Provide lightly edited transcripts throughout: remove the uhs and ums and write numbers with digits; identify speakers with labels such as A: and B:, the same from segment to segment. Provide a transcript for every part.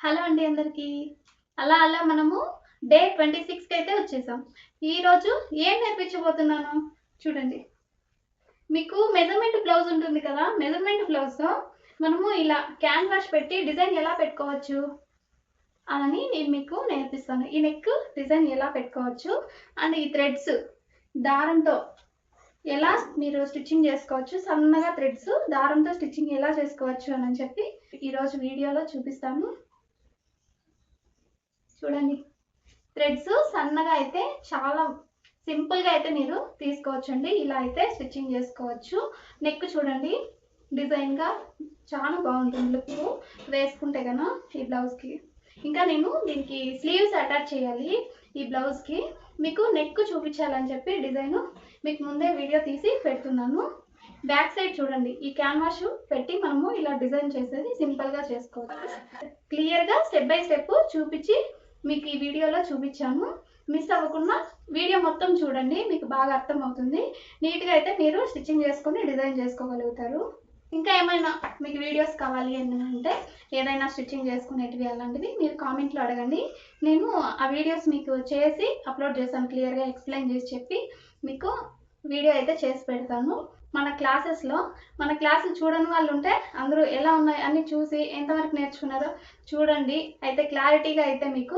A: Hello అండి అందరికీ. అలా మనము డే 26కి అయితే వచ్చేసాం. ఈరోజు ఏం నేర్పించబోతున్నాను చూడండి. మీకు మెజర్మెంట్ బ్లౌజ్ ఉంటుంది కదా, మెజర్మెంట్ బ్లౌజ్తో మనము ఇలా క్యాన్వాస్ పెట్టి డిజైన్ ఎలా పెట్టుకోవచ్చు అని నేను మీకు నేర్పిస్తాను. ఈ నెక్ డిజైన్ ఎలా పెట్టుకోవచ్చు అండ్ ఈ థ్రెడ్స్ దారంతో ఎలా మీరు స్టిచ్చింగ్ చేసుకోవచ్చు, సన్నగా థ్రెడ్స్ దారంతో స్టిచ్చింగ్ ఎలా చేసుకోవచ్చు అని చెప్పి ఈరోజు వీడియోలో చూపిస్తాను. చూడండి, థ్రెడ్స్ సన్నగా అయితే చాలా సింపుల్గా అయితే మీరు తీసుకోవచ్చు అండి. ఇలా అయితే స్టిచ్చింగ్ చేసుకోవచ్చు. నెక్ చూడండి, డిజైన్గా చాలా బాగుంటుంది లుక్ వేసుకుంటే కన్నా ఈ బ్లౌజ్కి. ఇంకా నేను దీనికి స్లీవ్స్ అటాచ్ చేయాలి ఈ బ్లౌజ్కి. మీకు నెక్ చూపించాలని చెప్పి డిజైన్ మీకు ముందే వీడియో తీసి పెడుతున్నాను. బ్యాక్ సైడ్ చూడండి, ఈ క్యాన్వాస్ పెట్టి మనము ఇలా డిజైన్ చేసేది సింపుల్గా చేసుకోవచ్చు. క్లియర్గా స్టెప్ బై స్టెప్ చూపించి మీకు ఈ వీడియోలో చూపించాను. మిస్ అవ్వకుండా వీడియో మొత్తం చూడండి, మీకు బాగా అర్థమవుతుంది. నీట్గా అయితే మీరు స్టిచ్చింగ్ చేసుకొని డిజైన్ చేసుకోగలుగుతారు. ఇంకా ఏమైనా మీకు వీడియోస్ కావాలి అని అంటే, ఏదైనా స్టిచ్చింగ్ చేసుకునేటివి అలాంటివి మీరు కామెంట్లో అడగండి. నేను ఆ వీడియోస్ మీకు చేసి అప్లోడ్ చేస్తాను, క్లియర్గా ఎక్స్ప్లెయిన్ చేసి చెప్పి మీకు వీడియో అయితే చేసి పెడతాను. మన క్లాసులు చూడని వాళ్ళు ఉంటే అందరూ ఎలా ఉన్నాయి అన్నీ చూసి ఎంతవరకు నేర్చుకున్నారో చూడండి. అయితే క్లారిటీగా అయితే మీకు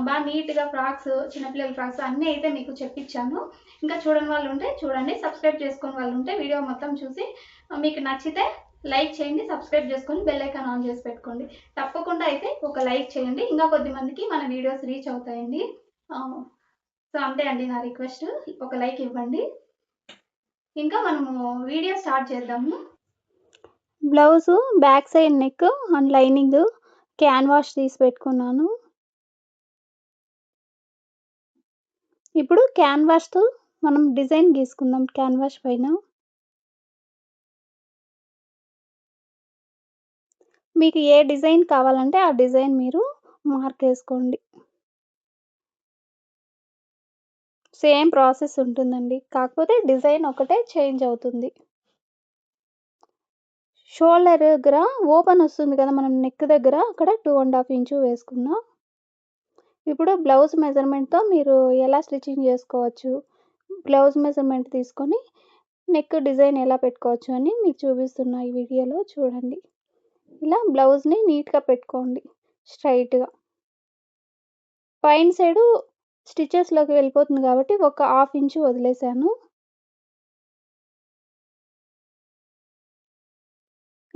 A: బాగా నీట్గా ఫ్రాక్స్, చిన్నపిల్లల ఫ్రాక్స్ అన్నీ అయితే మీకు చెప్పించాను. ఇంకా చూడని వాళ్ళు ఉంటే చూడండి, సబ్స్క్రైబ్ చేసుకుని వాళ్ళు ఉంటే వీడియో మొత్తం చూసి మీకు నచ్చితే లైక్ చేయండి, సబ్స్క్రైబ్ చేసుకొని బెల్ ఐకాన్ ఆన్ చేసి పెట్టుకోండి. తప్పకుండా అయితే ఒక లైక్ చేయండి, ఇంకా కొద్ది మందికి మన వీడియోస్ రీచ్ అవుతాయండి. సో అంతే అండి నా రిక్వెస్ట్, ఒక లైక్ ఇవ్వండి. ఇంకా మనము వీడియో స్టార్ట్ చేద్దాము.
B: Blouse back side neck and lining canvas తీసి పెట్టుకున్నాను. ఇప్పుడు క్యాన్వాస్తో మనం డిజైన్ గీసుకుందాం. క్యాన్వాస్ పైన మీకు ఏ డిజైన్ కావాలంటే ఆ డిజైన్ మీరు మార్క్ వేసుకోండి. సేమ్ ప్రాసెస్ ఉంటుందండి, కాకపోతే డిజైన్ ఒకటే చేంజ్ అవుతుంది. షోల్డర్ దగ్గర ఓపెన్ వస్తుంది కదా మనం నెక్ దగ్గర, అక్కడ 2.5 ఇంచు వేసుకున్నాం. ఇప్పుడు బ్లౌజ్ మెజర్మెంట్తో మీరు ఎలా స్టిచ్చింగ్ చేసుకోవచ్చు, బ్లౌజ్ మెజర్మెంట్ తీసుకొని నెక్ డిజైన్ ఎలా పెట్టుకోవచ్చు అని మీకు చూపిస్తున్నా ఈ వీడియోలో. చూడండి, ఇలా బ్లౌజ్ని నీట్గా పెట్టుకోండి స్ట్రైట్గా. పైన సైడు స్టిచెస్లోకి వెళ్ళిపోతుంది కాబట్టి ఒక 1/2 ఇంచు వదిలేసాను.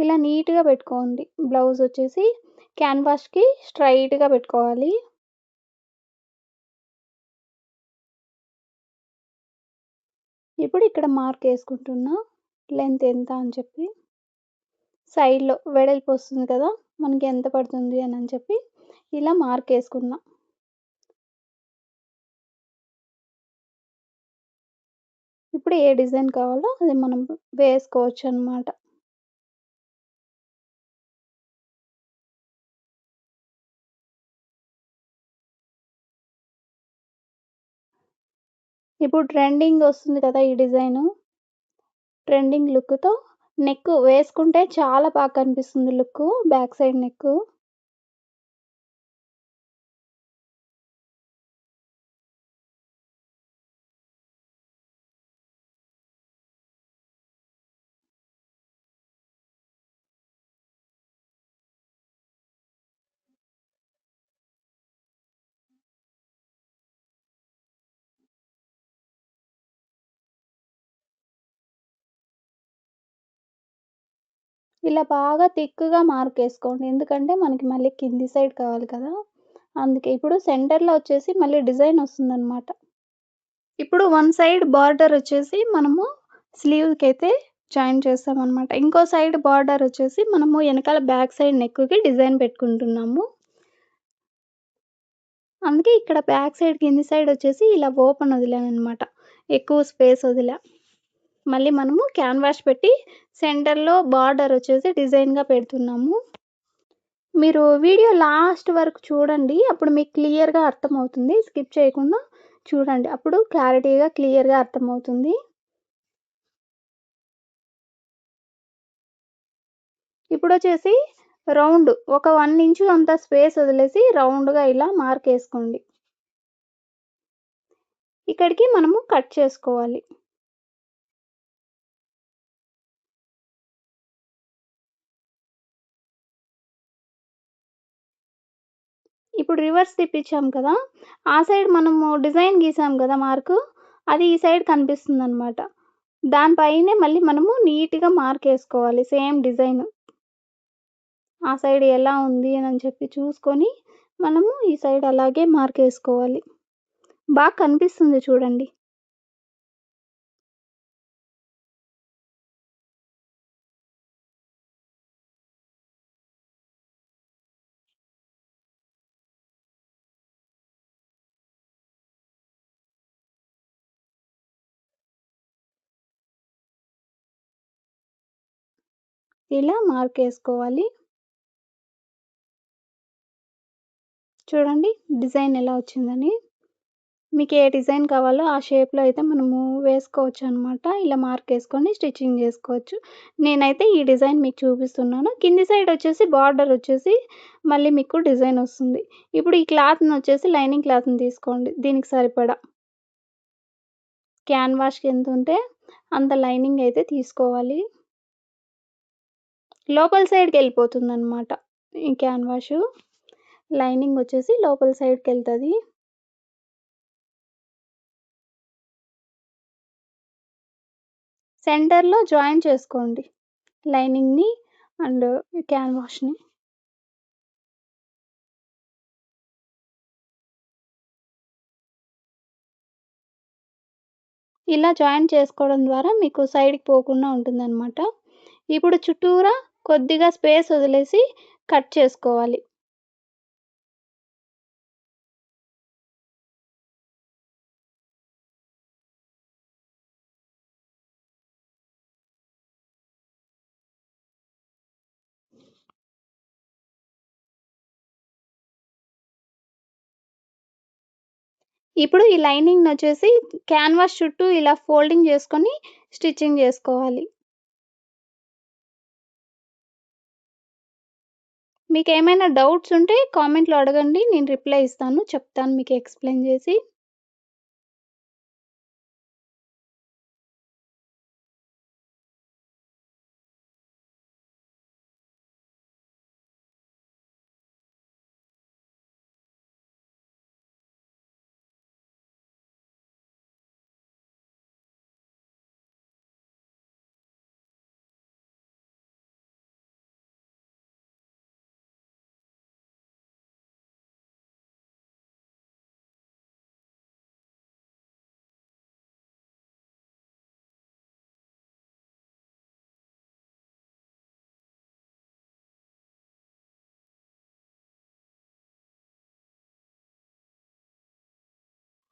B: ఇలా నీట్గా పెట్టుకోండి. బ్లౌజ్ వచ్చేసి క్యాన్వాస్కి స్ట్రైట్గా పెట్టుకోవాలి. ఇప్పుడు ఇక్కడ మార్క్ వేసుకుంటున్నా లెంత్ ఎంత అని చెప్పి. సైడ్లో వెడల్పు వస్తుంది కదా మనకి, ఎంత పడుతుంది అని చెప్పి ఇలా మార్క్ వేసుకున్నా. ఇప్పుడు ఏ డిజైన్ కావాలో అది మనం వేసుకోవచ్చు అన్నమాట. ఇప్పుడు ట్రెండింగ్ వస్తుంది కదా ఈ డిజైను, ట్రెండింగ్ లుక్తో నెక్ వేసుకుంటే చాలా బాగా కనిపిస్తుంది లుక్, బ్యాక్ సైడ్ నెక్. ఇలా బాగా థిక్‌గా మార్క్ వేసుకోండి, ఎందుకంటే మనకి మళ్ళీ కింది సైడ్ కావాలి కదా అందుకే. ఇప్పుడు సెంటర్లో వచ్చేసి మళ్ళీ డిజైన్ వస్తుందన్నమాట. ఇప్పుడు వన్ సైడ్ బార్డర్ వచ్చేసి మనము స్లీవ్కి అయితే జాయిన్ చేస్తామన్నమాట. ఇంకో సైడ్ బార్డర్ వచ్చేసి మనము వెనకాల బ్యాక్ సైడ్ నెక్కి డిజైన్ పెట్టుకుంటున్నాము. అందుకే ఇక్కడ బ్యాక్ సైడ్ కింది సైడ్ వచ్చేసి ఇలా ఓపెన్ వదిలానమాట, ఎక్కువ స్పేస్ వదిలా. మళ్ళీ మనము క్యాన్వాస్ పెట్టి సెంటర్లో బార్డర్ వచ్చేసి డిజైన్గా పెడుతున్నాము. మీరు వీడియో లాస్ట్ వరకు చూడండి, అప్పుడు మీకు క్లియర్గా అర్థమవుతుంది. స్కిప్ చేయకుండా చూడండి, అప్పుడు క్లారిటీగా క్లియర్గా అర్థమవుతుంది. ఇప్పుడు వచ్చేసి రౌండ్ ఒక 1 ఇంచు అంత స్పేస్ వదిలేసి రౌండ్‌గా ఇలా మార్కేసుకోండి. ఇక్కడికి మనము కట్ చేసుకోవాలి. ఇప్పుడు రివర్స్ తిప్పించాం కదా! ఆ సైడ్ మనము డిజైన్ గీసాం కదా మార్కు, అది ఈ సైడ్ కనిపిస్తుందనమాట. దానిపైనే మళ్ళీ మనము నీట్‌గా మార్కేసుకోవాలి సేమ్ డిజైన్. ఆ సైడ్ ఎలా ఉంది అని చెప్పి చూసుకొని, మనము ఈ సైడ్ అలాగే మార్కేసుకోవాలి. బాగా కనిపిస్తుంది చూడండి. ఇలా మార్కేసుకోవాలి. చూడండి డిజైన్ ఎలా వచ్చిందని. మీకు ఏ డిజైన్ కావాలో ఆ షేప్‌లో అయితే మనము వేసుకోవచ్చనమాట. ఇలా మార్కేసుకొని స్టిచ్చింగ్ జేసుకోవచ్చు. నేనైతే ఈ డిజైన్ మీకు చూపిస్తున్నాను. కింది సైడ్ వచ్చేసి బార్డర్ వచ్చేసి మళ్ళీ మీకు డిజైన్ వస్తుంది. ఇప్పుడు ఈ క్లాత్‌నొచ్చేసి లైనింగ్ క్లాత్‌ని తీసుకోండి. దీనికి సరిపడా. క్యాన్వాస్‌కి ఎంతుంటే అంత లైనింగ్ అయితే తీసుకోవాలి. లోపల సైడ్‌కెళ్ళిపోతుందనమాట ఈ క్యాన్వాషు. లైనింగ్ వచ్చేసి లోపల సైడ్‌కెళ్తది. సెంటర్‌లో జాయిన్ చేసుకోండి. లైనింగ్‌ని అండ్ క్యాన్వాష్‌ని. ఇలా జాయిన్ చేసుకోవడం ద్వారా మీకు సైడ్‌కి పోకుండా ఉంటుందనమాట. ఇప్పుడు చుట్టూరా కొద్దిగా స్పేస్ వదిలేసి కట్ చేసుకోవాలి. ఇప్పుడు ఈ లైనింగ్‌నొచ్చేసి క్యాన్వాస్ చుట్టూ ఇలా ఫోల్డింగ్ చేసుకొని స్టిచ్చింగ్ చేసుకోవాలి. మీకేమైనా డౌట్స్ ఉంటే కామెంట్‌లో అడగండి. నేను రిప్లై ఇస్తాను. చెప్తాను మీకు ఎక్స్‌ప్లెయిన్ చేసి.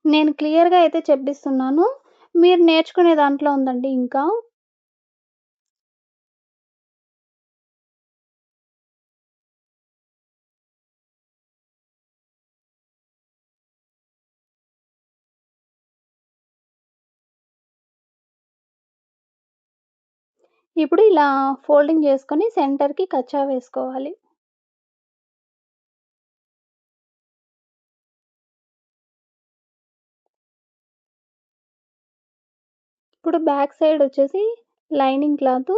B: నేను క్లియర్‌గా అయితే చెప్పిస్తున్నాను. మీరు నేర్చుకునే దాంట్లో ఉందండి ఇంకా. ఇప్పుడు ఇలా ఫోల్డింగ్ చేసుకొని సెంటర్‌కి కచ్చా వేసుకోవాలి. ఇప్పుడు బ్యాక్ సైడ్ వచ్చేసి lining cloth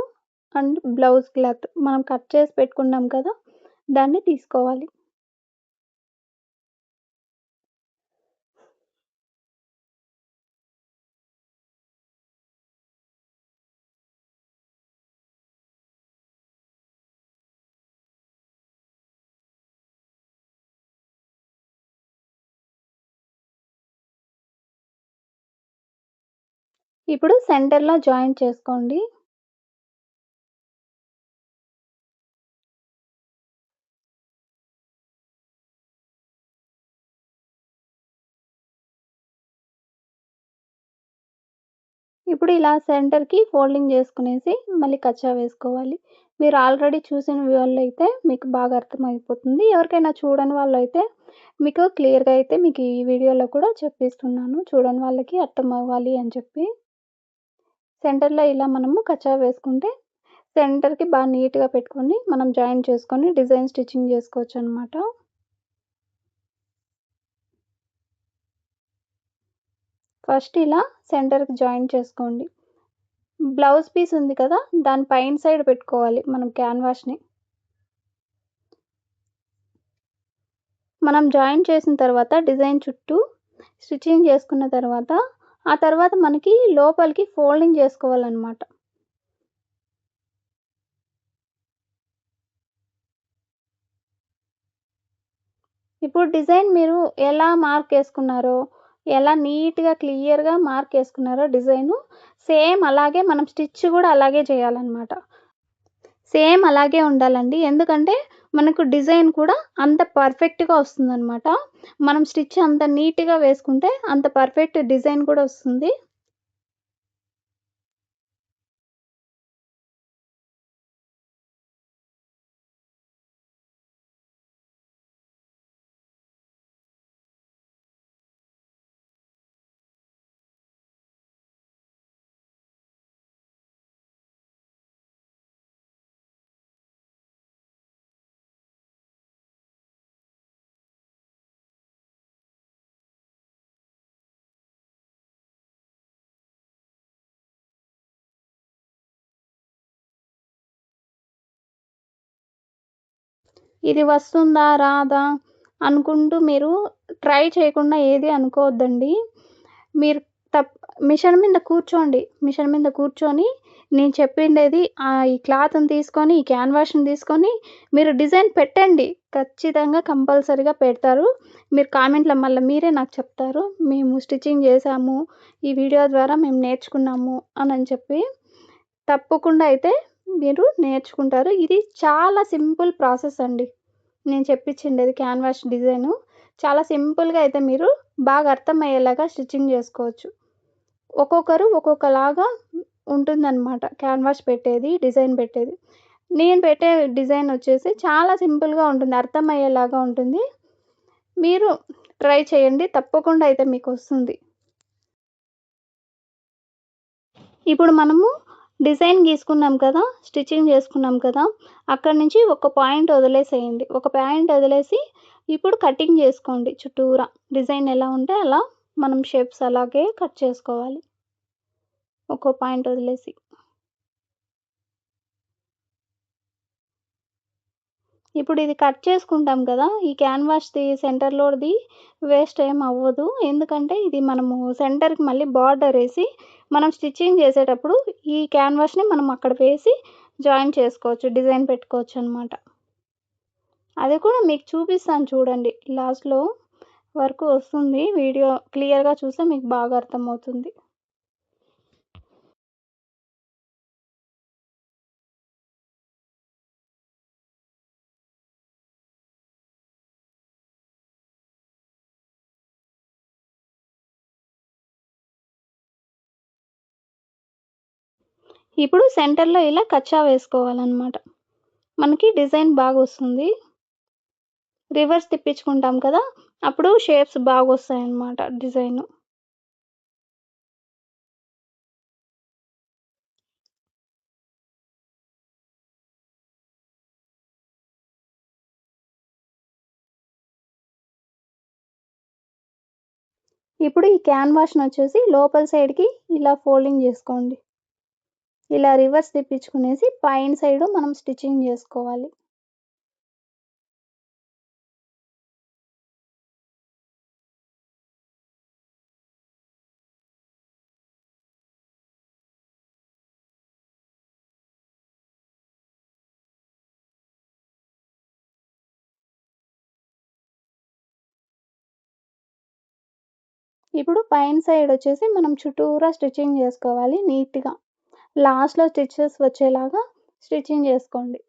B: and blouse cloth మనం కట్ చేసి పెట్టుకున్నాం కదా! దాన్ని తీసుకోవాలి. ఇప్పుడు సెంటర్‌లో జాయిన్ చేసుకోండి. ఇప్పుడు ఇలా సెంటర్‌కి ఫోల్డింగ్ చేసుకునేసి మళ్ళీ కచ్చా వేసుకోవాలి. మీరు ఆల్రెడీ చూసిన వాళ్ళైతే మీకు బాగా అర్థమైపోతుంది. ఎవరికైనా చూడని వాళ్ళైతే మీకు క్లియర్‌గా అయితే మీకు ఈ వీడియోలో కూడా చెప్పిస్తున్నాను. చూడని వాళ్ళకి అర్థం అవ్వాలి అని చెప్పి. సెంటర్‌లో ఇలా మనము కచ్చా వేసుకుంటే సెంటర్‌కి బాగా నీట్‌గా పెట్టుకొని మనం జాయిన్ చేసుకొని డిజైన్ స్టిచ్చింగ్ చేసుకోవచ్చనమాట. ఫస్ట్ ఇలా సెంటర్‌కి జాయిన్ చేసుకోండి. బ్లౌజ్ పీస్ ఉంది కదా! దాని పైన సైడ్ పెట్టుకోవాలి మనం క్యాన్వాస్‌ని. మనం జాయిన్ చేసిన తర్వాత డిజైన్ చుట్టూ స్టిచ్చింగ్ చేసుకున్న తర్వాత, ఆ తర్వాత మనకి లోపలికి ఫోల్డింగ్ చేసుకోవాలనమాట. ఇప్పుడు డిజైన్ మీరు ఎలా మార్కేసుకున్నారో, ఎలా నీట్‌గా క్లియర్‌గా మార్కేసుకున్నారో డిజైను, సేమ్ అలాగే మనం స్టిచ్ గూడా అలాగే చేయాలనమాట. సేమ్ అలాగే ఉండాలండి. ఎందుకంటే, మనకు డిజైన్ కూడా అంత పర్ఫెక్ట్‌గా వస్తుందనమాట. మనం స్టిచ్ అంత నీట్‌గా వేసుకుంటే, అంత పర్ఫెక్ట్ డిజైన్ కూడా వస్తుంది. ఇది వస్తుందా? రాదా? అనుకుంటూ మీరు ట్రై చేయకుండా ఏది అనుకోవద్దండి. మీరు తప్ మిషన్ మీద కూర్చోండి. మిషన్ మీద కూర్చొని నేను చెప్పిండేది ఈ క్లాత్‌ని తీసుకొని, ఈ క్యాన్వాస్‌ని తీసుకొని మీరు డిజైన్ పెట్టండి. ఖచ్చితంగా కంపల్సరీగా పెడతారు. మీరు కామెంట్‌లో మళ్ళా మీరే నాకు చెప్తారు. మేము స్టిచ్చింగ్ చేశాము. ఈ వీడియో ద్వారా మేము నేర్చుకున్నాము అనని చెప్పి. తప్పకుండా అయితే మీరు నేర్చుకుంటారు. ఇది చాలా సింపుల్ ప్రాసెస్ అండి. నేను చెప్పించిండేది క్యాన్వాస్ డిజైను. చాలా సింపుల్‌గా అయితే మీరు బాగా అర్థమయ్యేలాగా స్టిచ్చింగ్ జేసుకోవచ్చు. ఒక్కొక్కరు ఒక్కొక్కలాగా ఉంటుందనమాట. క్యాన్వాస్ పెట్టేది, డిజైన్ పెట్టేది. నేను పెట్టే డిజైన్ వచ్చేసి చాలా సింపుల్‌గా ఉంటుంది. అర్థమయ్యేలాగా ఉంటుంది. మీరు ట్రై చేయండి. తప్పకుండా అయితే మీకొస్తుంది. ఇప్పుడు మనము డిజైన్ గీసుకున్నాం కదా! స్టిచ్చింగ్ చేసుకున్నాం కదా! అక్కడి నుంచి ఒక పాయింట్ వదిలేసేయండి. ఒక పాయింట్ వదిలేసి ఇప్పుడు కటింగ్ చేసుకోండి చుట్టూరా. డిజైన్ ఎలా ఉంటే అలా మనం షేప్స్ అలాగే కట్ చేసుకోవాలి. ఒక్కో పాయింట్ వదిలేసి. ఇప్పుడు ఇది కట్ చేసుకుంటాం కదా! ఈ క్యాన్వాస్‌ది సెంటర్‌లోది వేస్ట్ ఏం అవ్వదు. ఎందుకంటే ఇది మనము సెంటర్‌కి మళ్ళీ బార్డరేసి మనం స్టిచ్చింగ్ చేసేటప్పుడు ఈ క్యాన్వాస్‌ని మనం అక్కడ వేసి జాయిన్ చేసుకోవచ్చు. డిజైన్ పెట్టుకోవచ్చనమాట. అది కూడా మీకు చూపిస్తాను చూడండి. లాస్ట్‌లో వరకు వస్తుంది. వీడియో క్లియర్‌గా చూస్తే మీకు బాగా అర్థమవుతుంది. ఇప్పుడు సెంటర్‌లో ఇలా కచ్చా వేసుకోవాలనమాట. మనకి డిజైన్ బాగొస్తుంది. రివర్స్ తిప్పించుకుంటాం కదా! అప్పుడు షేప్స్ బాగొస్తాయన్నమాట డిజైను. ఇప్పుడు ఈ క్యాన్వాస్‌నొచ్చేసి లోపల సైడ్‌కి ఇలా ఫోల్డింగ్ జేసుకోండి. ఇలా రివర్స్ తిప్పించుకునేసి పైన సైడు మనం స్టిచ్చింగ్ జేసుకోవాలి. ఇప్పుడు పైన సైడొచ్చేసి మనం చుట్టూరా స్టిచ్చింగ్ జేసుకోవాలి నీట్‌గా. లాస్ట్‌లో స్టిచెస్ వచ్చేలాగా స్టిచ్చింగ్ జేసుకోండి.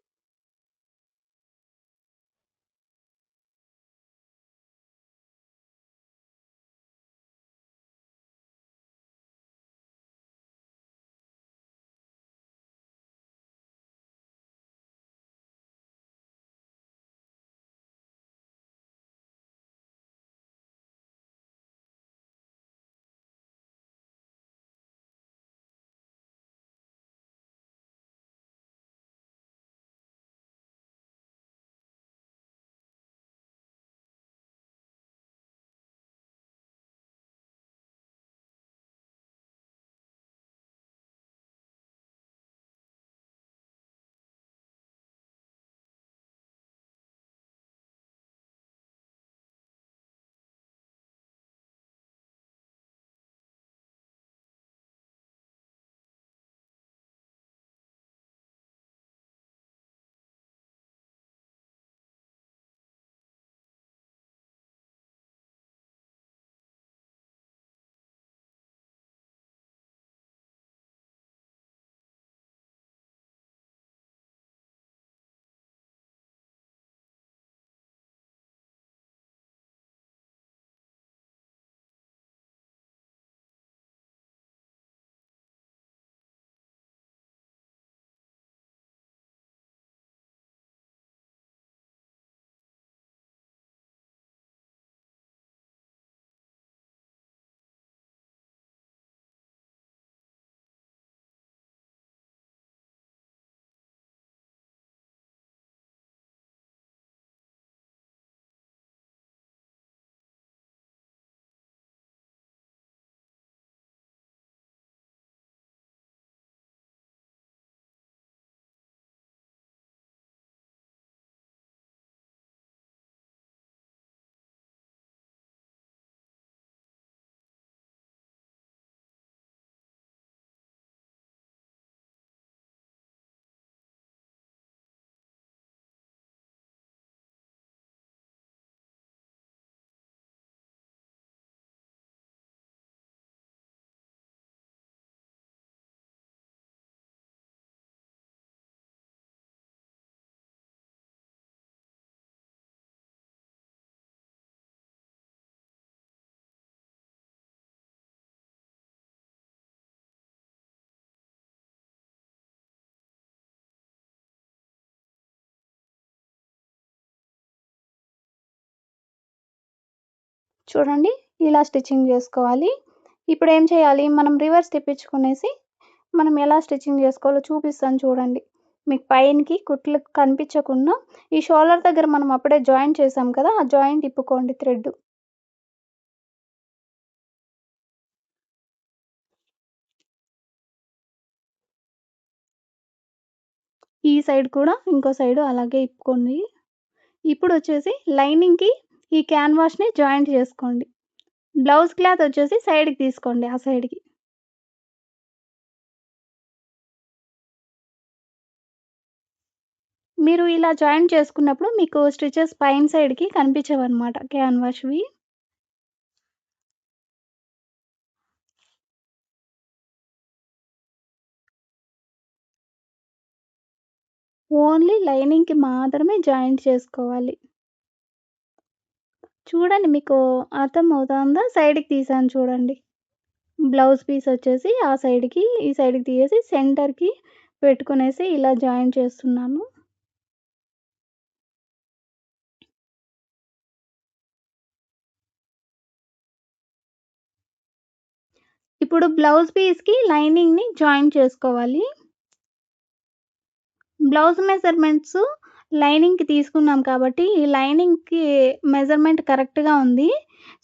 B: చూడండి ఇలా స్టిచ్చింగ్ చేసుకోవాలి. ఇప్పుడు ఏం చేయాలి, మనం రివర్స్ తిప్పించుకునేసి మనం ఎలా స్టిచ్చింగ్ చేసుకోవాలో చూపిస్తాను చూడండి. మీకు పైనకి కుట్లు కనిపించకుండా ఈ షోల్డర్ దగ్గర మనం అప్పుడే జాయింట్ చేసాం కదా, ఆ జాయింట్ తిప్పుకోండి థ్రెడ్. ఈ సైడ్ కూడా ఇంకో సైడ్ అలాగే ఇప్పుకోండి. ఇప్పుడొచ్చేసి లైనింగ్‌కి ఈ క్యాన్వాస్‌ని జాయింట్ చేసుకోండి. బ్లౌజ్ క్లాత్ వచ్చేసి సైడ్‌కి తీసుకోండి ఆ సైడ్‌కి. మీరు ఇలా జాయింట్ చేసుకున్నప్పుడు మీకు స్టిచెస్ పైన సైడ్‌కి కనిపించవన్నమాట క్యాన్వాస్‌వి. ఓన్లీ లైనింగ్‌కి మాత్రమే జాయింట్ చేసుకోవాలి. చూడండి మీకు అర్థమవుతుందా? సైడ్‌కి తీసాను చూడండి. బ్లౌజ్ పీస్ వచ్చేసి ఆ సైడ్‌కి, ఈ సైడ్‌కి తీసేసి సెంటర్‌కి పెట్టుకునేసి ఇలా జాయింట్ చేస్తున్నాను. ఇప్పుడు బ్లౌజ్ పీస్‌కి లైనింగ్‌ని జాయింట్ చేసుకోవాలి. బ్లౌజ్ మెజర్‌మెంట్స్ లైనింగ్‌కి తీసుకున్నాం కాబట్టి, ఈ లైనింగ్‌కి మెజర్‌మెంట్ కరెక్ట్‌గా ఉంది.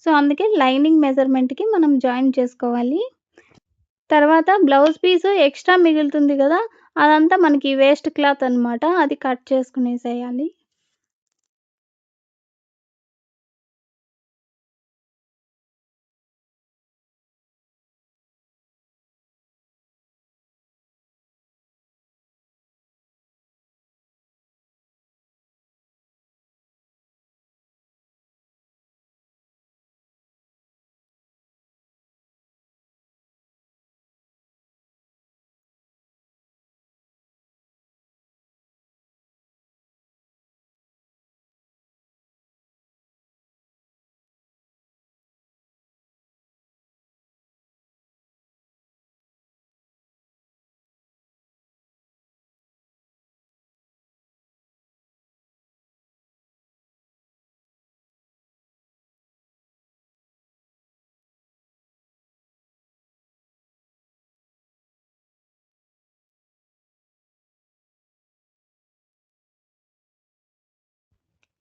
B: సో, అందుకే లైనింగ్ మెజర్‌మెంట్‌కి మనం జాయింట్ చేసుకోవాలి. తర్వాత బ్లౌజ్ పీసు ఎక్స్‌ట్రా మిగులుతుంది గదా, అదంతా మనకి వేస్ట్ క్లాత్ అనమాట. అది కట్ చేసుకునేసేయాలి.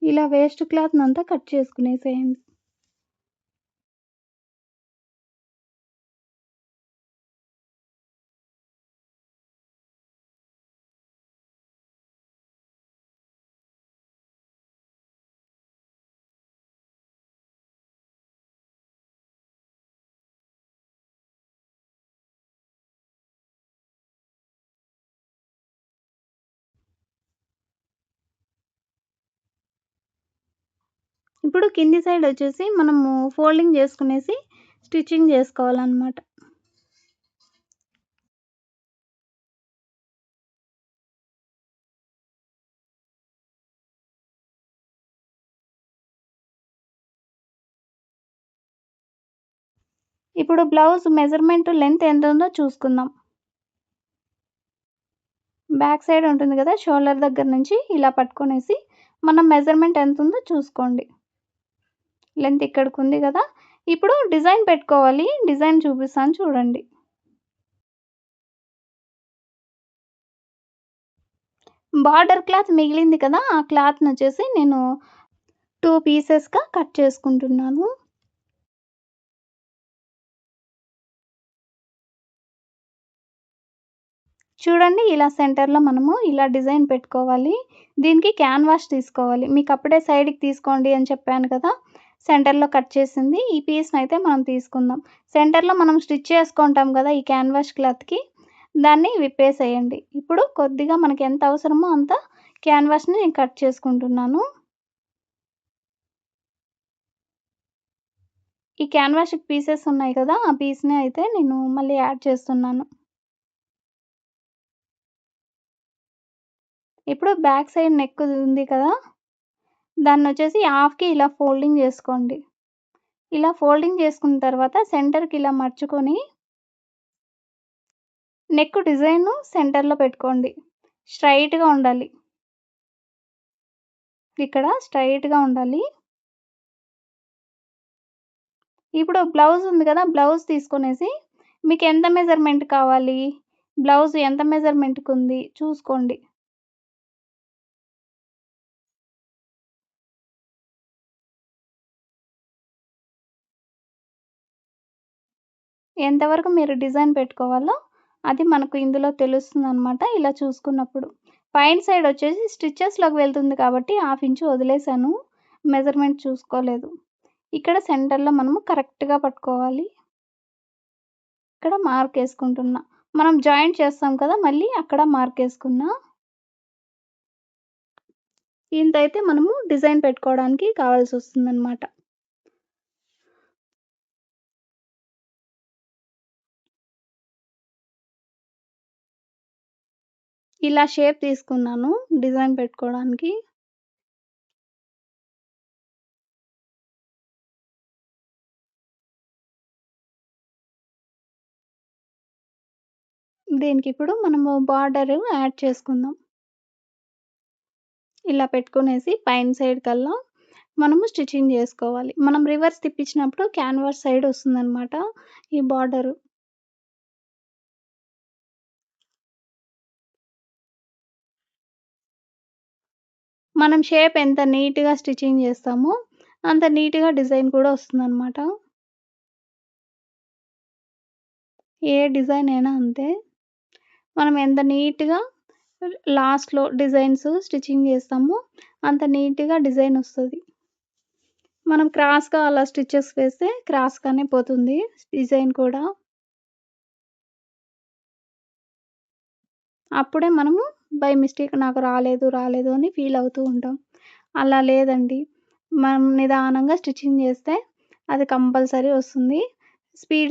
B: ఇలా వేస్ట్ క్లాత్‌నంతా కట్ చేసుకునేసేయండి. ఇప్పుడు కింది సైడ్ వచ్చేసి మనము ఫోల్డింగ్ చేసుకునేసి స్టిచ్చింగ్ చేసుకోవాలనమాట. ఇప్పుడు బ్లౌజ్ మెజర్‌మెంట్ లెంత్ ఎంతుందో చూసుకుందాం. బ్యాక్ సైడ్ ఉంటుంది గదా, షోల్డర్ దగ్గర నుంచి ఇలా పట్టుకొనేసి మనం మెజర్‌మెంట్ ఎంతుందో చూసుకోండి. లెంత్ ఇక్కడికుంది గదా, ఇప్పుడు డిజైన్ పెట్టుకోవాలి. డిజైన్ చూపిస్తాను చూడండి. బార్డర్ క్లాత్ మిగిలింది కదా, ఆ క్లాత్‌నొచ్చేసి నేను 2 పీసెస్‌గా కట్ చేసుకుంటున్నాను. చూడండి ఇలా సెంటర్‌లో మనము ఇలా డిజైన్ పెట్టుకోవాలి. దీనికి క్యాన్వాస్ తీసుకోవాలి. మీకప్పుడే సైడ్‌కి తీసుకోండి అని చెప్పాను కదా, సెంటర్‌లో కట్ చేసింది. ఈ పీస్‌నైతే మనం తీసుకుందాం. సెంటర్‌లో మనం స్టిచ్ చేసుకుంటాం గదా, ఈ క్యాన్వాస్ క్లాత్‌కి దాన్ని విప్పేసేయండి. ఇప్పుడు కొద్దిగా మనకి ఎంత అవసరమో అంత క్యాన్వాస్‌ని నేను కట్ చేసుకుంటున్నాను. ఈ క్యాన్వాస్‌కి పీసెస్ ఉన్నాయి కదా, ఆ పీస్‌ని అయితే నేను మళ్ళీ యాడ్ చేస్తున్నాను. ఇప్పుడు బ్యాక్ సైడ్ నెక్ ఉంది కదా, దాన్నొచ్చేసి హాఫ్‌కి ఇలా ఫోల్డింగ్ చేసుకోండి. ఇలా ఫోల్డింగ్ చేసుకున్న తర్వాత సెంటర్‌కి ఇలా మర్చుకొని నెక్ డిజైను సెంటర్‌లో పెట్టుకోండి. స్ట్రెయిట్‌గా ఉండాలి. ఇక్కడ స్ట్రెయిట్‌గా ఉండాలి. ఇప్పుడు బ్లౌజ్ ఉంది కదా! బ్లౌజ్ తీసుకొనేసి మీకు ఎంత మెజర్‌మెంట్ కావాలి? బ్లౌజ్ ఎంత మెజర్‌మెంట్‌కుంది చూసుకోండి. ఎంతవరకు మీరు డిజైన్ పెట్టుకోవాలో అది మనకు ఇందులో తెలుస్తుందనమాట ఇలా చూసుకున్నప్పుడు. పైన సైడ్ వచ్చేసి స్టిచెస్‌లోకి వెళ్తుంది కాబట్టి హాఫ్ ఇంచు వదిలేసాను. మెజర్‌మెంట్ చూసుకోలేదు. ఇక్కడ సెంటర్‌లో మనము కరెక్ట్‌గా పట్టుకోవాలి. ఇక్కడ మార్కేసుకుంటున్నా. మనం జాయింట్ చేస్తాం కదా! మళ్ళీ అక్కడ మార్కేసుకున్నా. ఇంతైతే మనము డిజైన్ పెట్టుకోవడానికి కావాల్సొస్తుందనమాట. ఇలా షేప్ తీసుకున్నాను డిజైన్ పెట్టుకోవడానికి. దీనికిప్పుడు మనము బార్డర్ యాడ్ చేసుకుందాం. ఇలా పెట్టుకునేసి పైన సైడ్ కల్లా మనము స్టిచ్చింగ్ జేసుకోవాలి. మనం రివర్స్ తిప్పించినప్పుడు క్యాన్వాస్ సైడ్ వస్తుందనమాట ఈ బార్డరు. మనం షేప్ ఎంత నీట్‌గా స్టిచ్చింగ్ జేస్తామో అంత నీట్‌గా డిజైన్ కూడా వస్తుందనమాట. ఏ డిజైన్ అయినా అంతే. మనం ఎంత నీట్‌గా లాస్ట్‌లో డిజైన్స్ స్టిచ్చింగ్ జేస్తామో అంత నీట్‌గా డిజైన్ వస్తది. మనం క్రాస్‌గా అలా స్టిచెస్ వేస్తే క్రాస్‌గానే పోతుంది డిజైన్ కూడా. అప్పుడే మనము బై మిస్టేక్ నాకు రాలేదు అని ఫీల్ అవుతూ ఉంటాం. అలా లేదండి. మనం నిదానంగా స్టిచ్చింగ్ చేస్తే అది కంపల్సరీ వస్తుంది.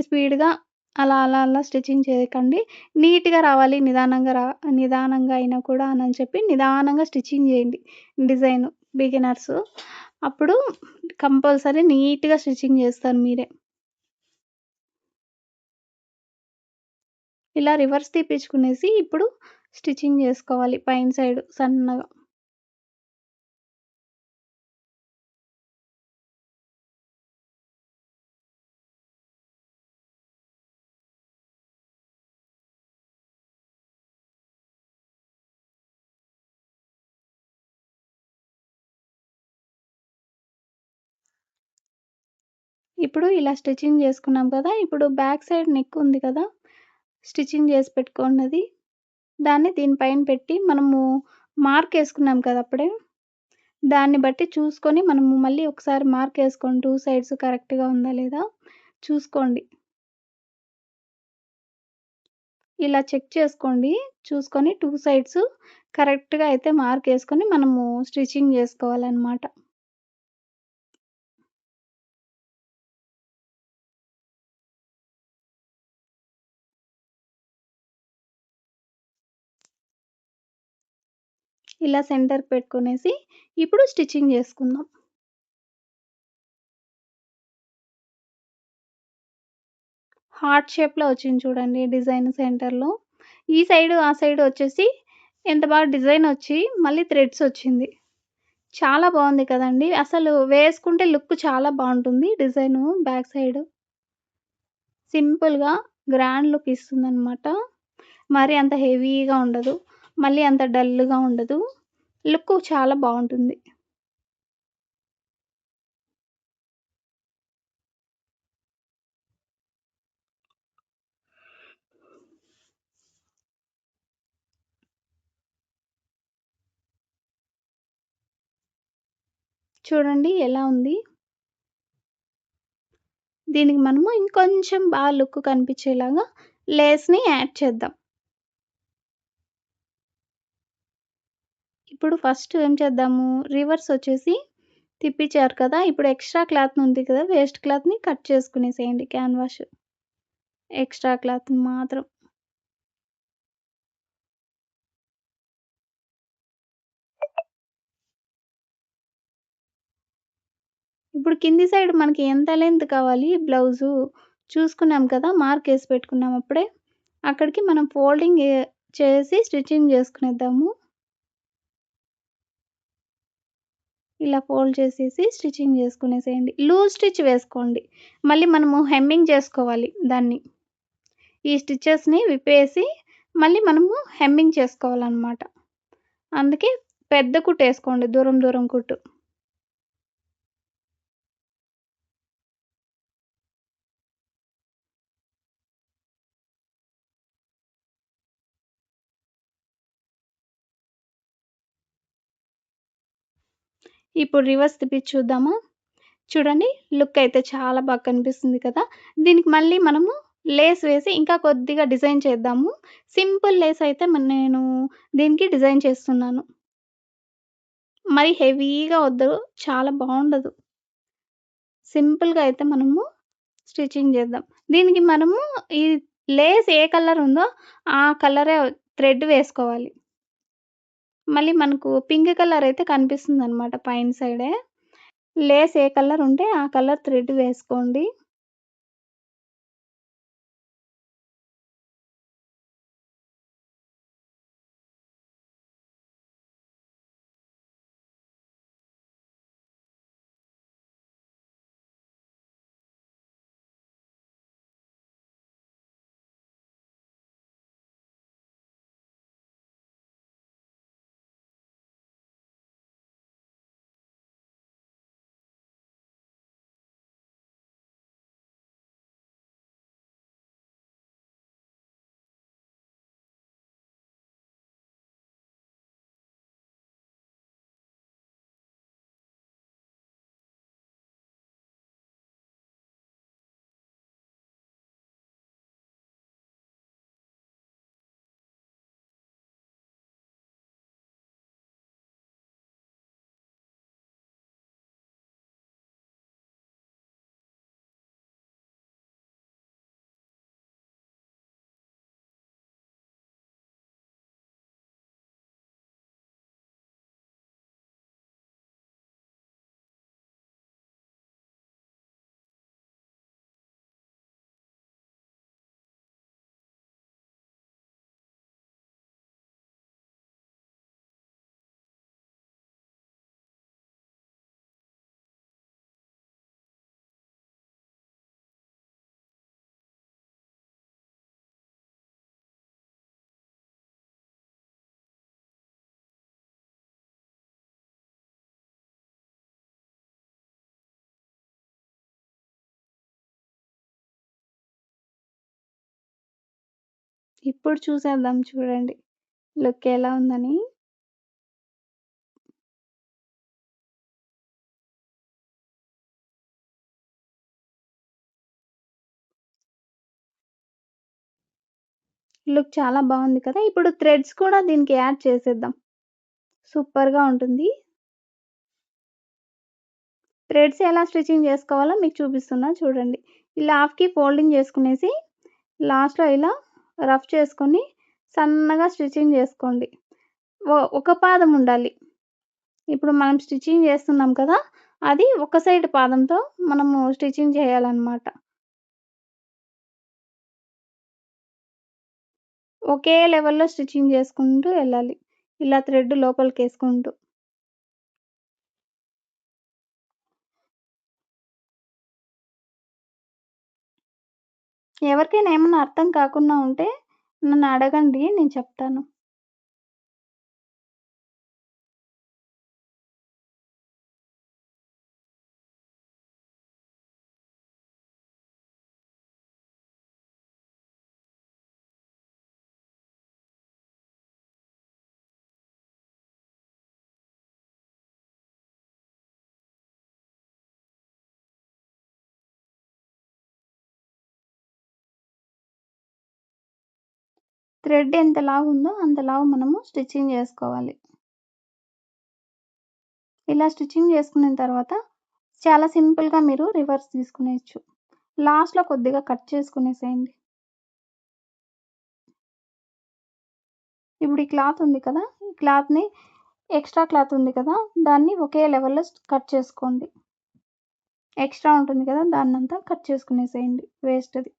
B: స్పీడ్‌గా అలా స్టిచ్చింగ్ చేయకండి. నీట్‌గా రావాలి నిదానంగా అయినా కూడా అనని చెప్పి నిదానంగా స్టిచ్చింగ్ చేయండి డిజైను బిగినర్స్. అప్పుడు కంపల్సరీ నీట్‌గా స్టిచ్చింగ్ చేస్తారు మీరే. ఇలా రివర్స్ తీపిచ్చుకునేసి ఇప్పుడు స్టిచ్చింగ్ జేసుకోవాలి పైన సైడ్ సన్నగా. ఇప్పుడు ఇలా స్టిచ్చింగ్ జేసుకున్నాం కదా! ఇప్పుడు బ్యాక్ సైడ్ నెక్ ఉంది కదా! స్టిచ్చింగ్ జేసి పెట్టుకున్నది. దాన్ని దీని పైన పెట్టి మనము మార్కేసుకున్నాం కదా! అప్పుడే. దాన్ని బట్టి చూసుకొని మనము మళ్ళీ ఒకసారి మార్కేసుకొని 2 సైడ్స్ కరెక్ట్‌గా ఉందా లేదా చూసుకోండి. ఇలా చెక్ చేసుకోండి. చూసుకొని 2 సైడ్స్ కరెక్ట్‌గా అయితే మార్కేసుకొని మనము స్టిచ్చింగ్ జేసుకోవాలనమాట. ఇలా సెంటర్‌కి పెట్టుకొనేసి ఇప్పుడు స్టిచ్చింగ్ జేసుకుందాం. హార్ట్ షేప్‌లో వచ్చింది చూడండి డిజైన్ సెంటర్‌లో. ఈ సైడు, ఆ సైడు వచ్చేసి ఎంత బాగా డిజైనొచ్చి మళ్ళీ థ్రెడ్సొచ్చింది. చాలా బావుంది కదండీ! అసలు వేసుకుంటే లుక్ చాలా బావుంటుంది డిజైను బ్యాక్ సైడు. సింపుల్‌గా గ్రాండ్ లుక్ ఇస్తుందనమాట. మరి అంత హెవీగా ఉండదు. మళ్ళీ అంత డల్‌గా ఉండదు. లుక్కు చాలా బావుంటుంది. చూడండి ఎలా ఉంది? దీనికి మనము ఇంకొంచెం బాగా లుక్ కనిపించేలాగా లేస్‌ని యాడ్ చేద్దాం. ఇప్పుడు ఫస్ట్ ఏం చేద్దాము, రివర్స్ వచ్చేసి తిప్పిచ్చారు కదా! ఇప్పుడు ఎక్స్‌ట్రా క్లాత్ ఉంది కదా! వేస్ట్ క్లాత్‌ని కట్ చేసుకునేసేయండి క్యాన్వాష్. ఎక్స్‌ట్రా క్లాత్‌ని మాత్రం. ఇప్పుడు కింది సైడ్ మనకి ఎంత లెంత్ కావాలి బ్లౌజు చూసుకున్నాం కదా! మార్కేసి పెట్టుకున్నాం అప్పుడే. అక్కడికి మనం ఫోల్డింగ్ చేసి స్టిచ్చింగ్ చేసుకునేద్దాము. ఇలా ఫోల్డ్ చేసేసి స్టిచ్చింగ్ చేసుకునేసేయండి. లూజ్ స్టిచ్ వేసుకోండి. మళ్ళీ మనము హెమ్మింగ్ చేసుకోవాలి దాన్ని. ఈ స్టిచెస్‌ని విప్పేసి మళ్ళీ మనము హెమ్మింగ్ చేసుకోవాలనమాట. అందుకే పెద్ద కుట్టేసుకోండి. దూరం దూరం కుట్టు. ఇప్పుడు రివర్స్ తిప్పి చూద్దామా? చూడండి లుక్ అయితే చాలా బాగా కనిపిస్తుంది కదా! దీనికి మళ్ళీ మనము లేస్ వేసి ఇంకా కొద్దిగా డిజైన్ చేద్దాము. సింపుల్ లేస్ అయితే నేను దీనికి డిజైన్ చేస్తున్నాను. మరి హెవీగా వద్దు. చాలా బావుండదు. సింపుల్‌గా అయితే మనము స్టిచ్చింగ్ చేద్దాం. దీనికి మనము ఈ లేస్ ఏ కలర్ ఉందో ఆ కలరే థ్రెడ్ వేసుకోవాలి. మళ్ళీ మనకు పింక్ కలర్ అయితే కనిపిస్తుందనమాట పైన సైడే. లేస్ ఏ కలర్ ఉంటే ఆ కలర్ థ్రెడ్ వేసుకోండి. ఇప్పుడు చూసేద్దాం చూడండి. లుక్ ఎలా ఉందని. లుక్ చాలా బావుంది కదా! ఇప్పుడు థ్రెడ్స్ కూడా దీనికి యాడ్ చేసేద్దాం. సూపర్‌గా ఉంటుంది. థ్రెడ్స్ ఎలా స్టిచ్చింగ్ చేసుకోవాలో మీకు చూపిస్తున్నా చూడండి. ఇలా హాఫ్‌కి ఫోల్డింగ్ చేసుకునేసి లాస్ట్‌లో ఇలా రఫ్ చేసుకొని సన్నగా స్టిచ్చింగ్ చేసుకోండి. ఒక పాదం ఉండాలి. ఇప్పుడు మనం స్టిచ్చింగ్ చేస్తున్నాం కదా! అది ఒక సైడ్ పాదంతో మనము స్టిచ్చింగ్ చేయాలనమాట. ఒకే లెవెల్‌లో స్టిచ్చింగ్ చేసుకుంటూ వెళ్ళాలి. ఇలా థ్రెడ్ లోపలికేసుకుంటూ. ఎవరికైనా ఏమన్నా అర్థం కాకుండా ఉంటే నన్ను అడగండి నేను చెప్తాను. థ్రెడ్ ఎంత లావుందో అంత లావు మనము స్టిచ్చింగ్ చేసుకోవాలి. ఇలా స్టిచ్చింగ్ చేసుకున్న తర్వాత చాలా సింపుల్‌గా మీరు రివర్స్ తీసుకునేయొచ్చు. లాస్ట్‌లో కొద్దిగా కట్ చేసుకునేసేయండి. ఇప్పుడు ఈ క్లాత్ ఉంది కదా! ఈ క్లాత్‌ని ఎక్స్‌ట్రా క్లాత్ ఉంది కదా! దాన్ని ఒకే లెవెల్‌లో కట్ చేసుకోండి. ఎక్స్‌ట్రా ఉంటుంది కదా! దాన్నంతా కట్ చేసుకునేసేయండి వేస్ట్‌ది.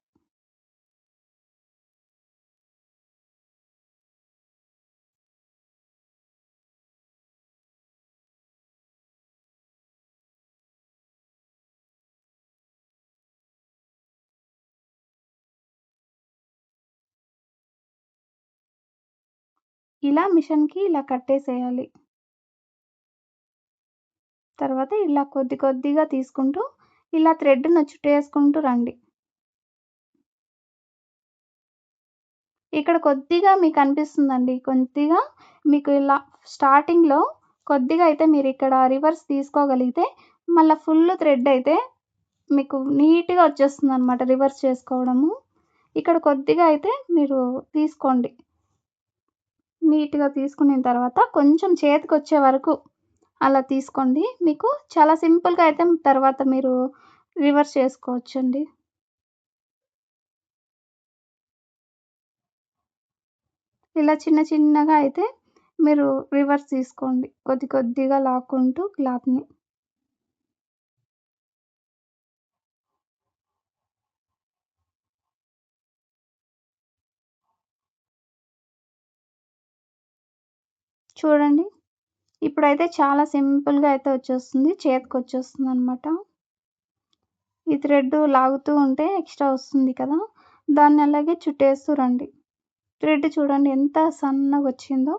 B: ఇలా మిషన్‌కి ఇలా కట్టేసేయాలి. తర్వాత ఇలా కొద్ది కొద్దిగా తీసుకుంటూ ఇలా థ్రెడ్‌ను చుట్టేసుకుంటూ రండి. ఇక్కడ కొద్దిగా మీకనిపిస్తుందండి. కొద్దిగా మీకు ఇలా స్టార్టింగ్‌లో కొద్దిగా అయితే మీరిక్కడ రివర్స్ తీసుకోగలిగితే మళ్ళా ఫుల్ థ్రెడ్ అయితే మీకు నీట్‌గా వచ్చేస్తుందనమాట రివర్స్ చేసుకోవడము. ఇక్కడ కొద్దిగా అయితే మీరు తీసుకోండి. నీట్‌గా తీసుకునిన తర్వాత కొంచెం చేతికొచ్చే వరకు అలా తీసుకోండి. మీకు చాలా సింపుల్‌గా అయితే తర్వాత మీరు రివర్స్ చేసుకోవచ్చండి. ఇలా చిన్న చిన్నగా అయితే మీరు రివర్స్ తీసుకోండి. కొద్ది కొద్దిగా లాక్కుంటూ క్లాత్‌ని. చూడండి. ఇప్పుడైతే చాలా సింపుల్‌గా అయితే వచ్చేస్తుంది. చేతికొచ్చేస్తుందనమాట. ఈ థ్రెడ్ లాగుతూ ఉంటే ఎక్స్‌ట్రా వస్తుంది కదా! దాన్ని అలాగే చుట్టేస్తూ రండి. థ్రెడ్ చూడండి ఎంత సన్నగొచ్చిందో.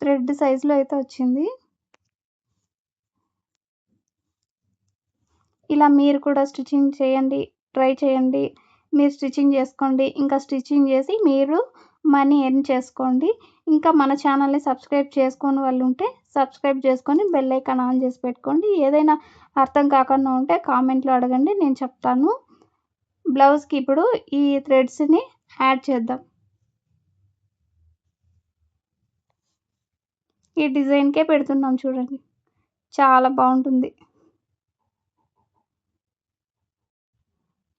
B: థ్రెడ్ సైజులో అయితే వచ్చింది. ఇలా మీరు కూడా స్టిచ్చింగ్ చేయండి. ట్రై చేయండి. మీరు స్టిచ్చింగ్ చేసుకోండి. ఇంకా స్టిచ్చింగ్ చేసి మీరు మనీ ఎర్న్ చేసుకోండి. ఇంకా మన ఛానల్‌ని సబ్స్క్రైబ్ చేసుకోని వాళ్ళుంటే సబ్స్క్రైబ్ చేసుకొని బెల్ ఐకాన్ ఆన్ చేసి పెట్టుకోండి. ఏదైనా అర్థం కాకుండా ఉంటే కామెంట్‌లో అడగండి. నేను చెప్తాను. బ్లౌజ్‌కి ఇప్పుడు ఈ థ్రెడ్స్‌ని యాడ్ చేద్దాం. ఈ డిజైన్‌కే పెడుతున్నాం చూడండి. చాలా బావుంటుంది.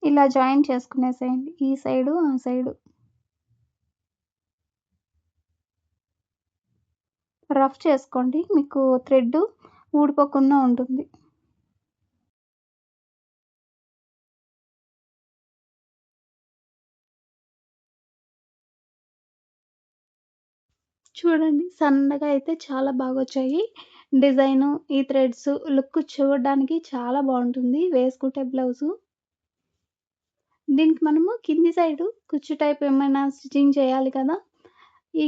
B: ఇలా జాయిన్ చేసుకునేసేయండి. ఈ సైడు, ఆ సైడు. రఫ్ చేసుకోండి. మీకు థ్రెడ్ ఊడిపోకుండా ఉంటుంది. చూడండి సన్నగా అయితే చాలా బాగొచ్చాయి. డిజైను, ఈ థ్రెడ్స్ లుక్ చూడడానికి చాలా బావుంటుంది వేసుకుంటే బ్లౌజు. దీనికి మనము కింది సైడు కుచ్చు టైప్ ఏమైనా స్టిచ్చింగ్ చేయాలి కదా! ఈ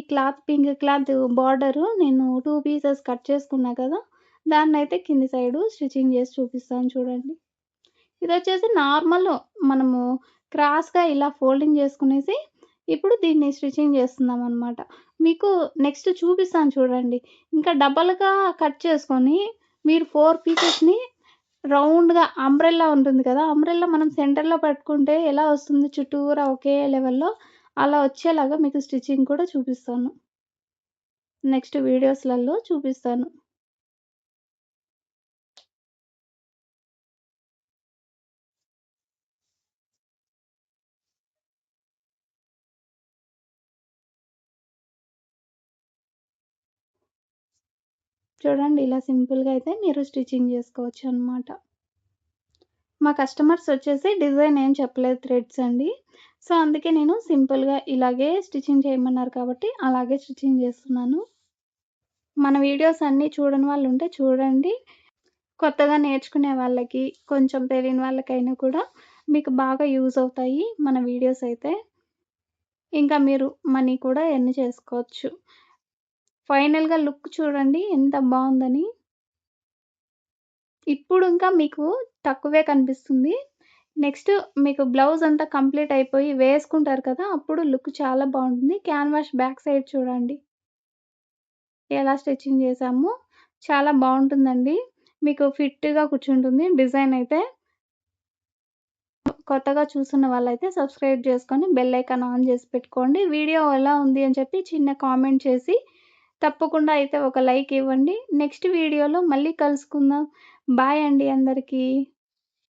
B: పింక్ క్లాత్ బార్డరు నేను 2 పీసెస్ కట్ చేసుకున్నా కదా! దాన్నయితే కింది సైడు స్టిచ్చింగ్ చేసి చూపిస్తాను చూడండి. ఇదొచ్చేసి నార్మల్ మనము క్రాస్‌గా ఇలా ఫోల్డింగ్ చేసుకునేసి, ఇప్పుడు దీన్ని స్టిచ్చింగ్ చేస్తున్నామనమాట. మీకు నెక్స్ట్ చూపిస్తాను చూడండి. ఇంకా డబల్‌గా కట్ చేసుకొని, మీరు 4 పీసెస్‌ని రౌండ్‌గా అంబ్రెల్లా ఉంటుంది కదా! అంబ్రెల్లా మనం సెంటర్‌లో పట్టుకుంటే ఎలా వస్తుంది చుట్టూరా ఒకే లెవెల్‌లో, అలా వచ్చేలాగా మీకు స్టిచ్చింగ్ కూడా చూపిస్తాను. నెక్స్ట్ వీడియోస్‌లలో చూపిస్తాను. చూడండి ఇలా సింపుల్‌గా అయితే మీరు స్టిచ్చింగ్ చేసుకోవచ్చనమాట. మా కస్టమర్స్ వచ్చేసి డిజైన్ ఏం చెప్పలేదు థ్రెడ్స్ అండి. సో, అందుకే నేను సింపుల్‌గా ఇలాగే స్టిచ్చింగ్ చేయమన్నారు కాబట్టి అలాగే స్టిచ్చింగ్ చేస్తున్నాను. మన వీడియోస్ అన్నీ చూడని వాళ్ళుంటే చూడండి. కొత్తగా నేర్చుకునే వాళ్ళకి, కొంచెం తెలియని వాళ్ళకైనా కూడా మీకు బాగా యూజ్ అవుతాయి మన వీడియోస్ అయితే. ఇంకా మీరు మనీ కూడా ఎర్న్ చేసుకోవచ్చు. ఫైనల్‌గా లుక్ చూడండి ఎంత బావుందని. ఇప్పుడు ఇంకా మీకు తక్కువే కనిపిస్తుంది. నెక్స్ట్ మీకు బ్లౌజ్ అంతా కంప్లీట్ అయిపోయి వేసుకుంటారు కదా! అప్పుడు లుక్ చాలా బావుంటుంది. క్యాన్వాస్ బ్యాక్ సైడ్ చూడండి. ఎలా స్టిచ్చింగ్ చేశామో చాలా బావుంటుందండి. మీకు ఫిట్‌గా కూర్చుంటుంది డిజైన్ అయితే. కొత్తగా చూస్తున్న వాళ్ళైతే సబ్స్క్రైబ్ చేసుకొని బెల్ ఐకాన్ ఆన్ చేసి పెట్టుకోండి. వీడియో ఎలా ఉంది అని చెప్పి చిన్న కామెంట్ చేసి తప్పకుండా అయితే ఒక లైక్ ఇవ్వండి. నెక్స్ట్ వీడియోలో మళ్ళీ కలుసుకుందాం. బాయ్ అండి అందరికీ.